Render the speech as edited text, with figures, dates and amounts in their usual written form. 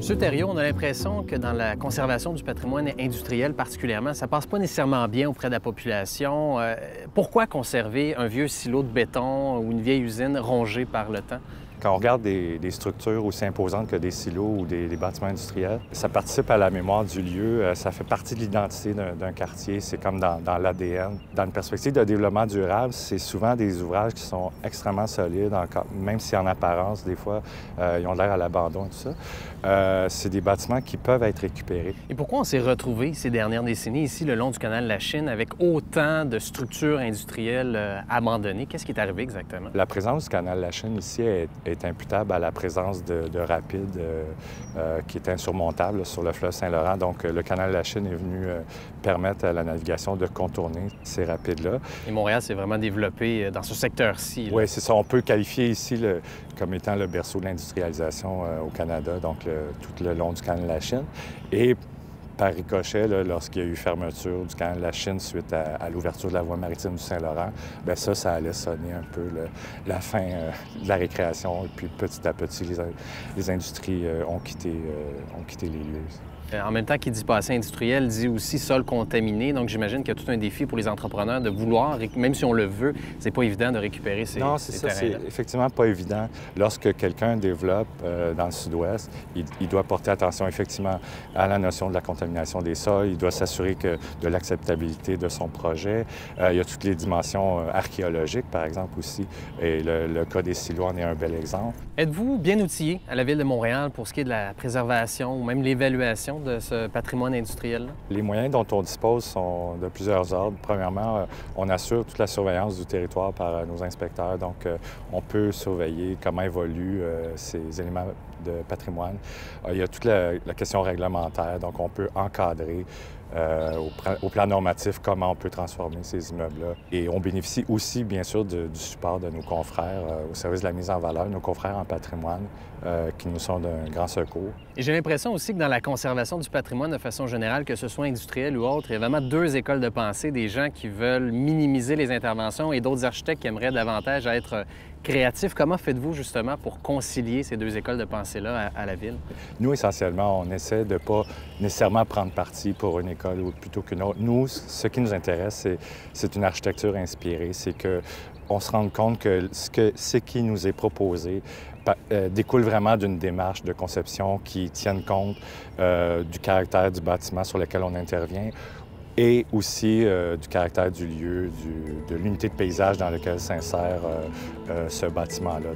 Monsieur Thériault, on a l'impression que dans la conservation du patrimoine industriel particulièrement, ça passe pas nécessairement bien auprès de la population. Pourquoi conserver un vieux silo de béton ou une vieille usine rongée par le temps? Quand on regarde des structures aussi imposantes que des silos ou des bâtiments industriels, ça participe à la mémoire du lieu, ça fait partie de l'identité d'un quartier, c'est comme dans l'ADN. Dans une perspective de développement durable, c'est souvent des ouvrages qui sont extrêmement solides, même si en apparence, des fois, ils ont l'air à l'abandon et tout ça. C'est des bâtiments qui peuvent être récupérés. Et pourquoi on s'est retrouvé ces dernières décennies ici, le long du canal de la Chine, avec autant de structures industrielles abandonnées? Qu'est-ce qui est arrivé exactement? La présence du canal de la Chine ici est imputable à la présence de rapides qui étaient insurmontables sur le fleuve Saint-Laurent. Donc, le canal de la Chine est venu permettre à la navigation de contourner ces rapides-là. Et Montréal s'est vraiment développé dans ce secteur-ci. Oui, c'est ça. On peut qualifier ici comme étant le berceau de l'industrialisation au Canada, donc tout le long du canal de la Chine. Et par ricochet, lorsqu'il y a eu fermeture du canal de la Chine suite à l'ouverture de la voie maritime du Saint-Laurent, bien ça allait sonner un peu la fin de la récréation. Et puis petit à petit, les industries ont quitté les lieux. En même temps, qui dit passé industriel dit aussi sol contaminé. Donc, j'imagine qu'il y a tout un défi pour les entrepreneurs de vouloir, même si on le veut, c'est pas évident de récupérer ces terrains-là. Non, c'est ça, c'est effectivement pas évident. Lorsque quelqu'un développe dans le sud-ouest, il doit porter attention effectivement à la notion de la contamination des sols. Il doit s'assurer de l'acceptabilité de son projet. Il y a toutes les dimensions archéologiques, par exemple, aussi. Et le cas des silos en est un bel exemple. Êtes-vous bien outillé à la Ville de Montréal pour ce qui est de la préservation ou même l'évaluation de ce patrimoine industriel-là? Les moyens dont on dispose sont de plusieurs ordres. Premièrement, on assure toute la surveillance du territoire par nos inspecteurs. Donc, on peut surveiller comment évoluent ces éléments de patrimoine. Il y a toute la question réglementaire. Donc, on peut encadrer au plan normatif comment on peut transformer ces immeubles-là. Et on bénéficie aussi, bien sûr, du support de nos confrères au service de la mise en valeur, nos confrères en patrimoine, qui nous sont d'un grand secours. Et j'ai l'impression aussi que dans la conservation du patrimoine de façon générale, que ce soit industriel ou autre, il y a vraiment deux écoles de pensée, des gens qui veulent minimiser les interventions et d'autres architectes qui aimeraient davantage être créatifs. Comment faites-vous justement pour concilier ces deux écoles de pensée-là à la Ville? Nous, essentiellement, on essaie de ne pas nécessairement prendre parti pour une école ou plutôt qu'une autre. Nous, ce qui nous intéresse, c'est une architecture inspirée. C'est qu'on se rende compte que ce qui nous est proposé découle vraiment d'une démarche de conception qui tienne compte du caractère du bâtiment sur lequel on intervient et aussi du caractère du lieu, de l'unité de paysage dans lequel s'insère ce bâtiment-là.